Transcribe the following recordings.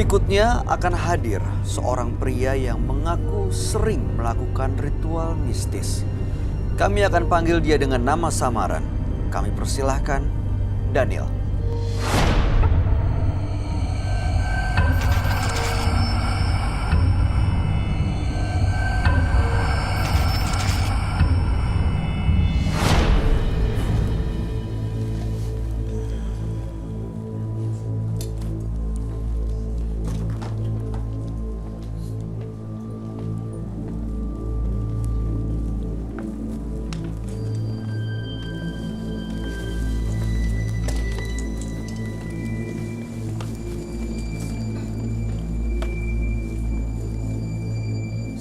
Berikutnya akan hadir seorang pria yang mengaku sering melakukan ritual mistis. Kami akan panggil dia dengan nama samaran. Kami persilahkan Daniel.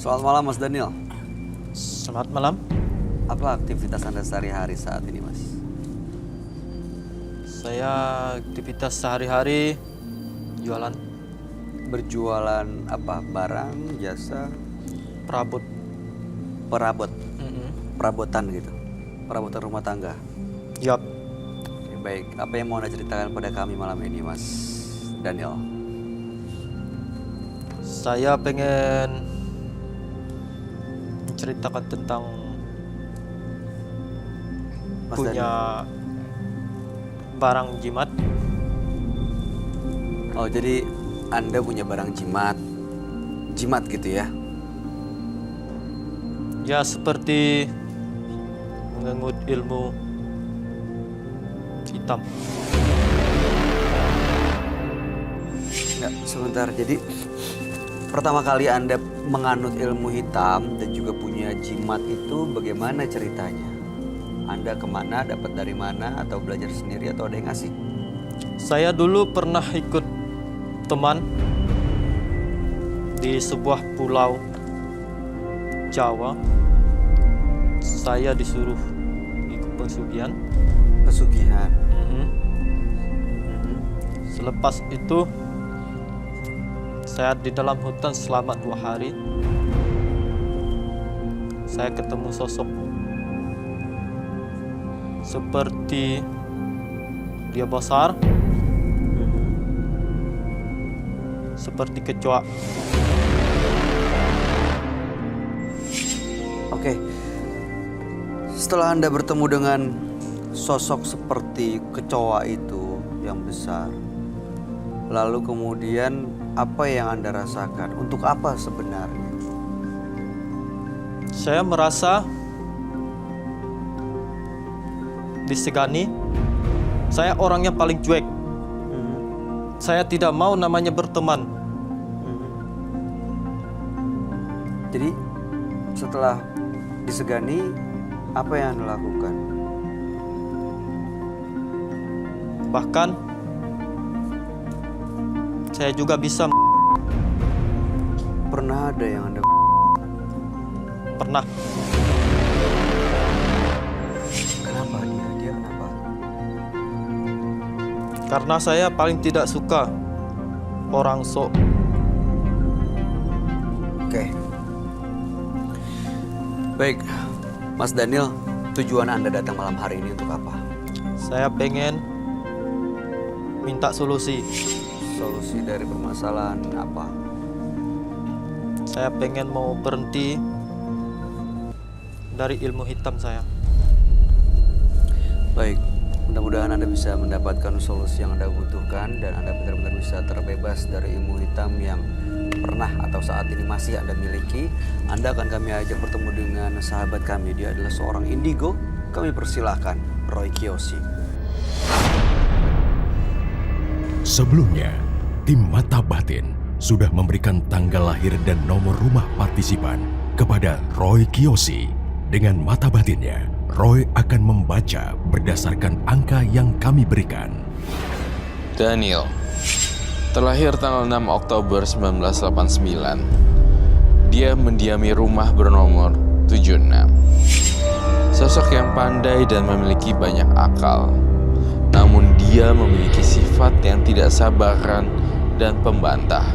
Selamat malam Mas Daniel. Selamat malam. Apa aktivitas Anda sehari-hari saat ini Mas? Saya aktivitas sehari-hari jualan Berjualan apa? Barang, jasa, perabot. perabot, perabotan gitu. Perabotan rumah tangga. Yap. Oke, baik, apa yang mau Anda ceritakan pada kami malam ini Mas Daniel? Saya pengen menceritakan tentang Mas punya barang jimat. Oh, jadi Anda punya barang jimat. Jimat gitu ya? Ya, seperti mengengut ilmu hitam. Enggak, sebentar. Jadi pertama kali Anda menganut ilmu hitam dan juga punya jimat itu bagaimana ceritanya? Anda kemana, dapat dari mana, atau belajar sendiri, atau ada yang ngasih? Saya dulu pernah ikut teman di sebuah pulau Jawa. Saya disuruh ikut pesugihan. Pesugihan. Selepas itu saya di dalam hutan selama 2 hari. Saya ketemu sosok seperti dia besar, seperti kecoa. Oke. Setelah Anda bertemu dengan sosok seperti kecoa itu yang besar, lalu kemudian apa yang Anda rasakan? Untuk apa sebenarnya? Saya merasa disegani. Saya orangnya paling cuek. Saya tidak mau namanya berteman. Jadi setelah disegani, apa yang Anda lakukan? Bahkan saya juga bisa. Pernah ada yang Anda Pernah. Kenapa dia kenapa? Karena saya paling tidak suka orang sok. Oke. Baik, Mas Daniel, tujuan Anda datang malam hari ini untuk apa? Saya pengen minta solusi. Solusi dari permasalahan apa? Saya pengen mau berhenti dari ilmu hitam saya. Baik, mudah-mudahan Anda bisa mendapatkan solusi yang Anda butuhkan dan Anda benar-benar bisa terbebas dari ilmu hitam yang pernah atau saat ini masih Anda miliki. Anda akan kami ajak bertemu dengan sahabat kami. Dia adalah seorang indigo. Kami persilahkan Roy Kiyoshi. Sebelumnya, tim Mata Batin sudah memberikan tanggal lahir dan nomor rumah partisipan kepada Roy Kiyoshi. Dengan mata batinnya, Roy akan membaca berdasarkan angka yang kami berikan. Daniel, terlahir tanggal 6 Oktober 1989. Dia mendiami rumah bernomor 76. Sosok yang pandai dan memiliki banyak akal. Namun dia memiliki sifat yang tidak sabaran dan pembantah,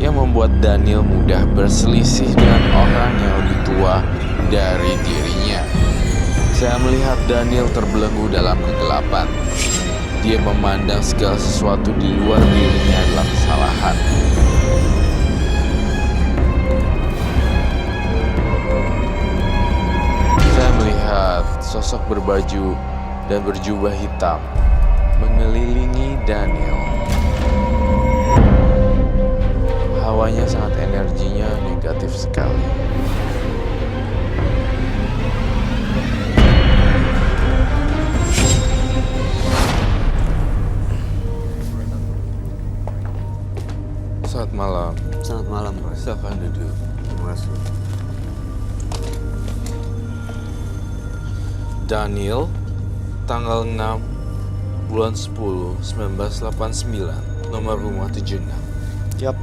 yang membuat Daniel mudah berselisih dengan orang yang lebih tua dari dirinya. Saya melihat Daniel terbelenggu dalam kegelapan. Dia memandang segala sesuatu di luar dirinya adalah kesalahan. Saya melihat sosok berbaju dan berjubah hitam mengelilingi Daniel. Hawanya sangat energinya negatif sekali. Selamat malam. Selamat malam, Roy. Silakan duduk. Terima kasih. Daniel, tanggal 6 bulan 10 1989, nomor rumah 76. Yap.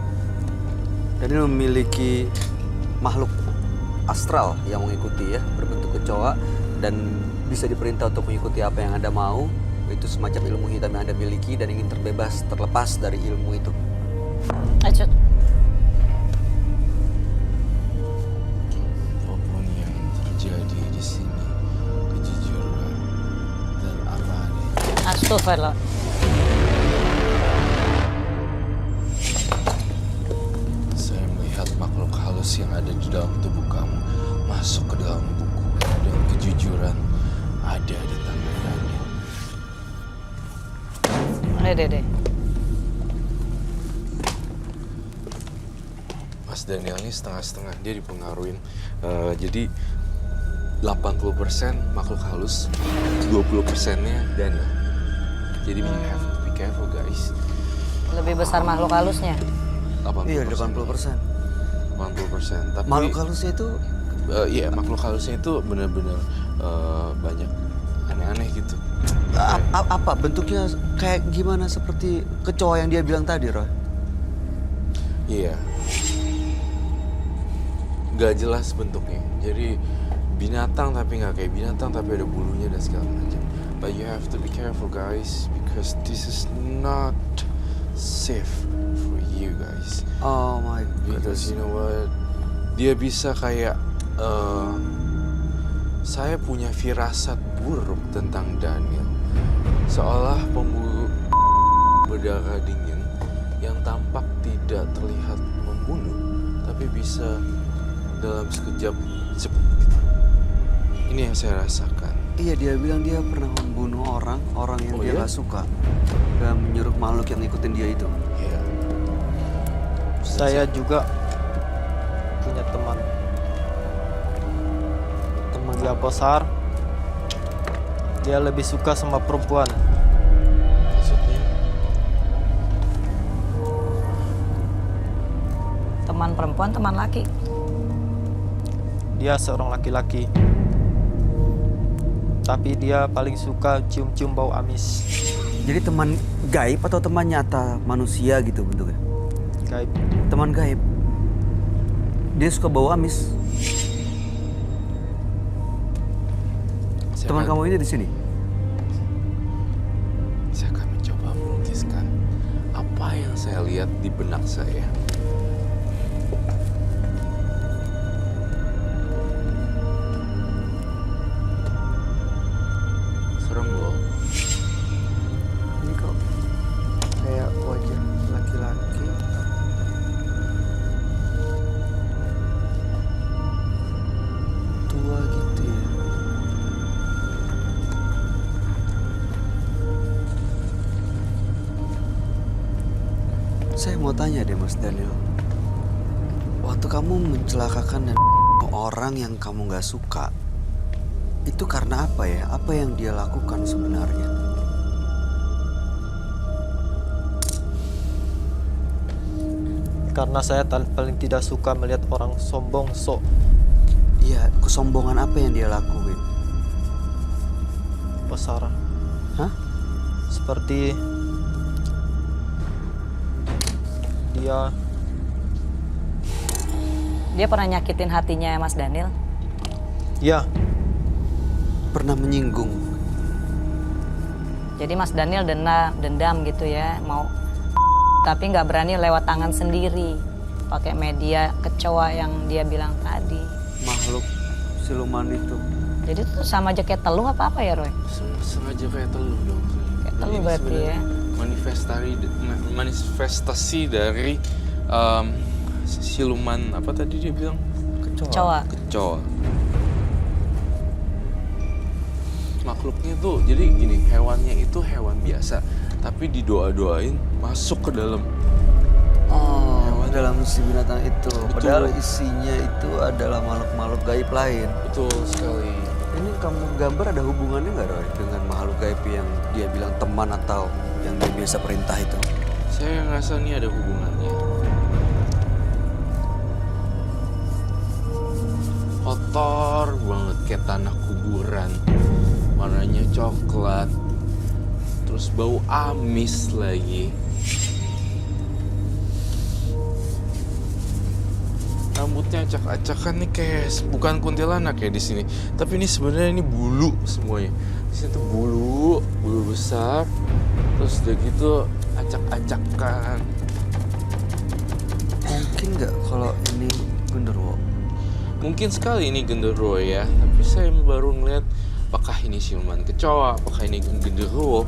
Daniel memiliki makhluk astral yang mengikuti ya, berbentuk kecoa dan bisa diperintah untuk mengikuti apa yang Anda mau. Itu semacam ilmu hitam yang Anda miliki dan ingin terlepas dari ilmu itu. Acut. Apapun yang terjadi di sini, kejujuran dan apa adanya. Astagfirullah. Saya melihat makhluk halus yang ada di dalam tubuh kamu masuk ke dalam buku dan kejujuran ada di tangan Daniel. Dede. Mas Daniel ini setengah-setengah, dia dipengaruhin. Jadi 80% makhluk halus, 20%-nya Daniel. Jadi we have to be careful guys. Lebih besar makhluk halusnya. 80%. Iya, 80%. 80%. Tapi Makhluk halusnya itu iya, makhluk halusnya itu benar-benar banyak aneh-aneh gitu. apa bentuknya kayak gimana, seperti kecoa yang dia bilang tadi, Roy? Iya. Gak jelas bentuknya. Jadi binatang tapi nggak kayak binatang, tapi ada bulunya dan segala macam. But you have to be careful guys, because this is not safe for you guys. Oh my Because goodness. you know what, dia bisa kayak saya punya firasat buruk tentang Daniel, seolah pemburu berdarah dingin yang tampak tidak terlihat membunuh, tapi bisa dalam sekejap ini yang saya rasakan. Iya, dia bilang dia pernah membunuh orang yang Oh, dia iya? gak suka dan menyuruh makhluk yang ngikutin dia itu. Iya. Saya juga punya teman. Teman Dia besar. Dia lebih suka sama perempuan. Maksudnya Teman perempuan, teman laki. Dia seorang laki-laki. Tapi dia paling suka cium-cium bau amis. Jadi teman gaib atau teman nyata manusia gitu bentuknya? Gaib. Teman gaib. Dia suka bau amis. saya Teman akan- kamu ini di sini. Saya akan mencoba melukiskan apa yang saya lihat di benak saya. Serem loh. Ini kok kayak wajah laki-laki. Tua gitu ya. Saya mau tanya deh Mas Daniel. Waktu kamu mencelakakan dan orang yang kamu gak suka, itu karena apa ya? Apa yang dia lakukan sebenarnya? Karena saya paling tidak suka melihat orang sombong sok. Iya, kesombongan apa yang dia lakuin? Besar. Hah? Seperti dia Dia pernah nyakitin hatinya Mas Daniel. ya Pernah menyinggung. Jadi Mas Daniel dendam gitu ya, mau tapi nggak berani lewat tangan sendiri, pakai media kecoa yang dia bilang tadi. Makhluk siluman itu. Jadi itu sama aja kayak telur apa ya Roy? Sengaja kayak telur dong. Gatel ini berarti sebenarnya ya. manifestasi dari siluman apa tadi dia bilang? Kecoa. Kecoa. Makhluknya tuh jadi gini, hewannya itu hewan biasa, tapi didoa-doain masuk ke dalam. Oh, dalam si binatang itu. Betul. Padahal isinya itu adalah makhluk-makhluk gaib lain. Betul sekali. Ini kamu gambar ada hubungannya nggak, Roy, dengan makhluk gaib yang dia bilang teman atau yang dia biasa perintah itu? Saya ngerasa ini ada hubungannya. Kotor banget kayak tanah kuburan. Warnanya coklat. Terus bau amis lagi. Rambutnya acak-acakan nih kayak bukan kuntilanak ya di sini. Tapi ini sebenarnya ini bulu semuanya. Di sini tuh bulu besar. Terus udah gitu acak-acakan. Mungkin nggak kalau ini genderuwo? Mungkin sekali ini genderuwo ya, tapi saya baru ngeliat apakah ini siluman kecoa, apakah ini genderuwo.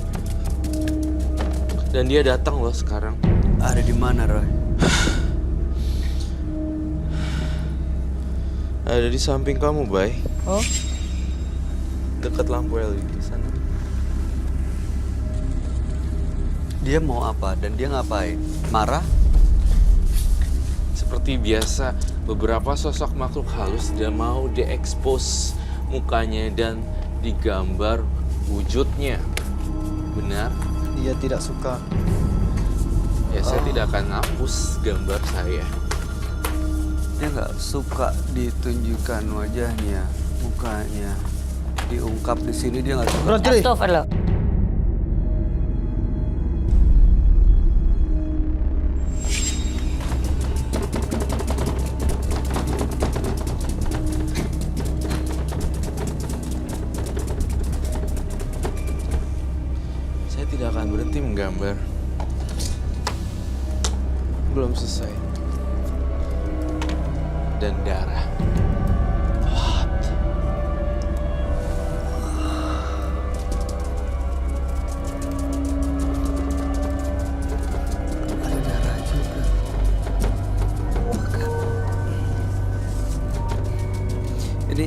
Dan dia datang loh sekarang. Ada di mana, Roy? Ada di samping kamu, Bay. Oh, Dekat lampu LED sana. Dia mau apa dan dia ngapain? Marah? Seperti biasa, beberapa sosok makhluk halus dia mau diekspos mukanya dan digambar wujudnya. Benar? Dia tidak suka. Ya, saya tidak akan hapus gambar saya. Dia nggak suka ditunjukkan wajahnya, mukanya. Diungkap di sini dia nggak suka. Berhenti. astagfirullah. Saya tidak akan berhenti menggambar. Belum selesai. Dan darah. What? Ada darah juga. Makan. Ini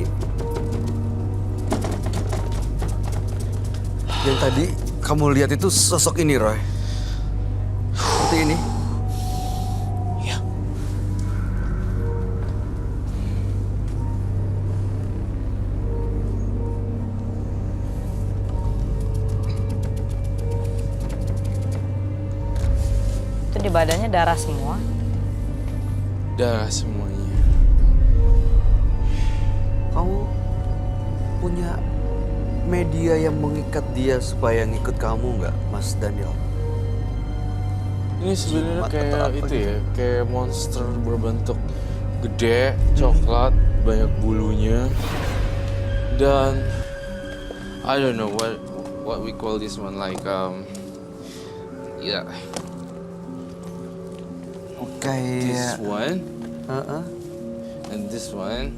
yang tadi kamu lihat itu sosok ini, Roy. Seperti ini. Ya. Itu di badannya darah semua. Darah semuanya. Kamu punya media yang mengikat dia supaya ngikut kamu nggak, Mas Daniel? Ini sebenarnya Jimat kayak atau apa itu gitu? ya, kayak monster berbentuk gede, coklat, banyak bulunya. Dan I don't know what we call this one, like yeah, this Kayak, one Heeh. and this one.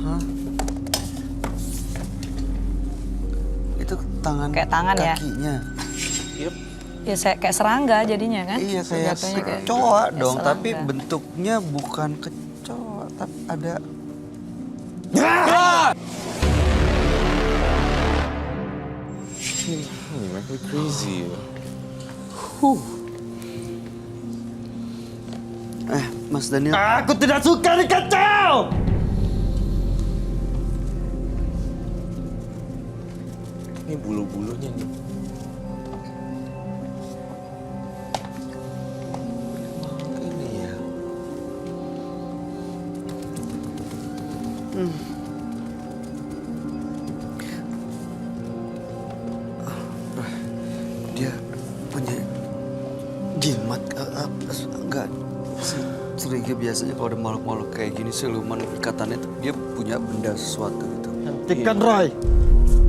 Hah? Itu tangan, Kayak tangan ya? kakinya. Yep. Ya kayak serangga jadinya kan? Iya, kayak Jatuhnya kecoa kayak dong, tapi serangga. bentuknya bukan kecoa, tapi ada. You make me crazy. Mas Daniel. Aku tidak suka dikacau. Ini bulu-bulunya nih. Ini ya. Dia punya jimat enggak si curiga biasanya kalau ada makhluk-makhluk kayak gini siluman ikatannya tuh dia punya benda sesuatu gitu. Hentikan, Roy.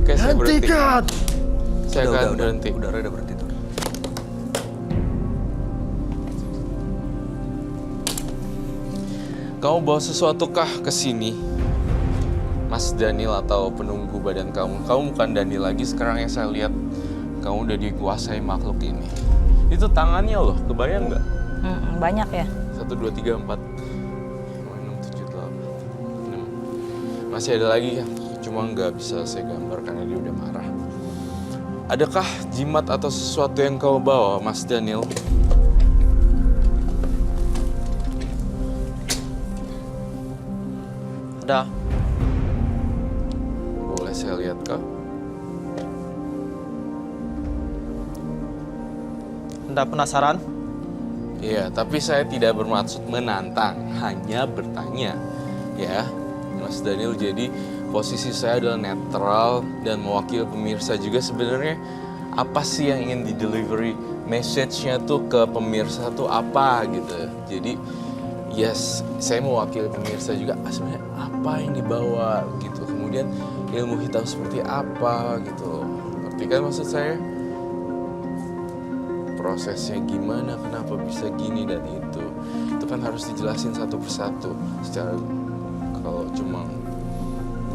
Kayak saya berhenti. Hentikan. Saya akan berhenti. Udah berhenti tuh. Kamu bawa sesuatu kah ke sini? Mas Daniel atau penunggu badan kamu. Kamu bukan Daniel lagi sekarang yang saya lihat. Kamu udah dikuasai makhluk ini. Itu tangannya loh, kebayang nggak? Banyak ya. 1, 2, 3, 4, 5, 6, 7, 8, 6. Masih ada lagi ya, cuma nggak bisa saya gambar karena dia udah marah. Adakah jimat atau sesuatu yang kau bawa, Mas Daniel? Ada. Boleh saya lihat kah? Anda penasaran? Iya, tapi saya tidak bermaksud menantang, hanya bertanya. Ya, Mas Daniel, jadi posisi saya adalah netral dan mewakili pemirsa juga. Sebenarnya apa sih yang ingin di-delivery message-nya tuh ke pemirsa tuh apa gitu. Jadi, yes, saya mewakili pemirsa juga, sebenarnya apa yang dibawa gitu. Kemudian ilmu hitam seperti apa gitu. Ngerti kan maksud saya? Prosesnya gimana, kenapa bisa gini dan itu kan harus dijelasin satu persatu secara kalau cuma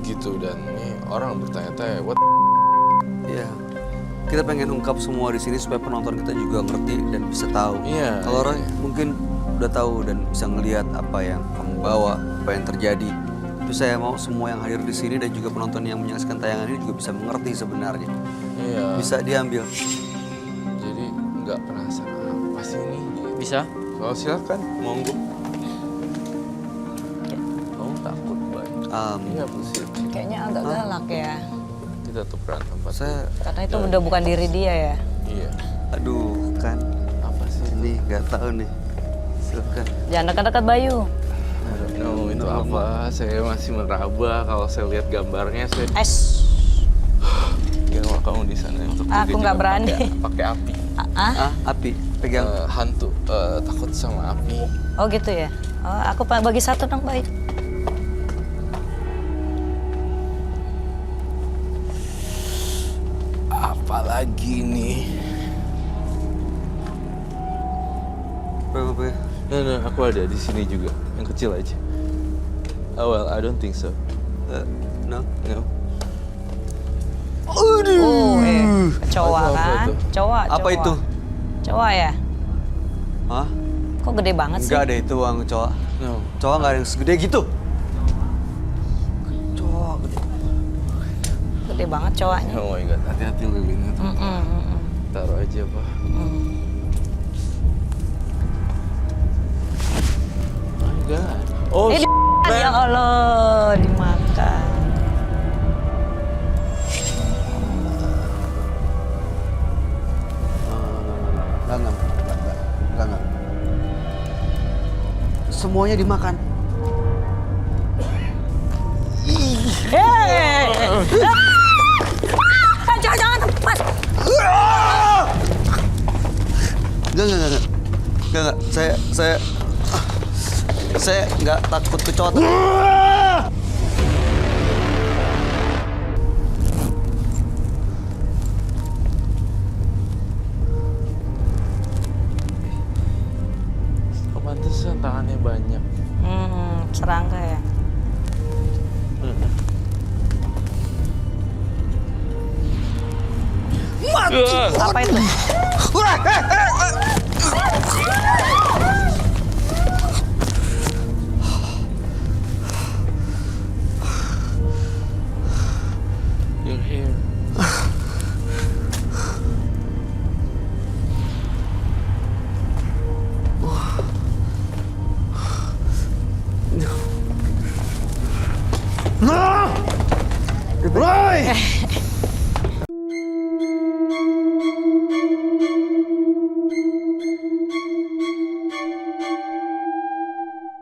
gitu. Dan ini orang bertanya-tanya, what? Iya. Kita pengen ungkap semua di sini supaya penonton kita juga ngerti dan bisa tahu. Iya. Kalau Roy mungkin udah tahu dan bisa ngelihat apa yang kamu bawa, apa yang terjadi. Tapi saya mau semua yang hadir di sini dan juga penonton yang menyaksikan tayangan ini juga bisa mengerti sebenarnya. Iya. Bisa diambil. Jadi nggak penasaran apa sih ini? Bisa? Kalau silakan, monggo. Kamu takut, Bay? Iya, positif. Kayaknya agak galak ya. Kita tukeran tempat. Saya, Karena itu udah bukan diri dia ya. Iya. aduh kan, Apa sih? ini nggak tahu nih. Silakan. Jangan dekat-dekat Bayu. No, itu apa? Saya masih meraba. Kalau saya lihat gambarnya, saya kalau kamu di sana untuk Aku nggak berani. Pakai api. Api pegang. Hantu takut sama api. Oh gitu ya. Oh, aku bagi satu dong Bayu. Apalagi nih? Berapa ya? No, aku ada di sini juga. Yang kecil aja. Oh well, I don't think so. No. No. Oh, kecoa Apa kan? itu? Coa. Apa itu? Coa ya? Hah? Kok gede banget sih? Enggak ada itu uang cowok. No. Cowok nggak ada yang segede gitu. Cowok gede. Gede banget coanya. Oh my god, hati-hati lilinnya tuh. Taruh aja, Pak. Oh my god. Oh, Ya Allah, dimakan. Enggak. Semuanya dimakan. Jangan, Mas. Enggak. Saya nggak takut kecoa. pantesan tangannya banyak. Serangga ya. Apa itu? You're here. Roy!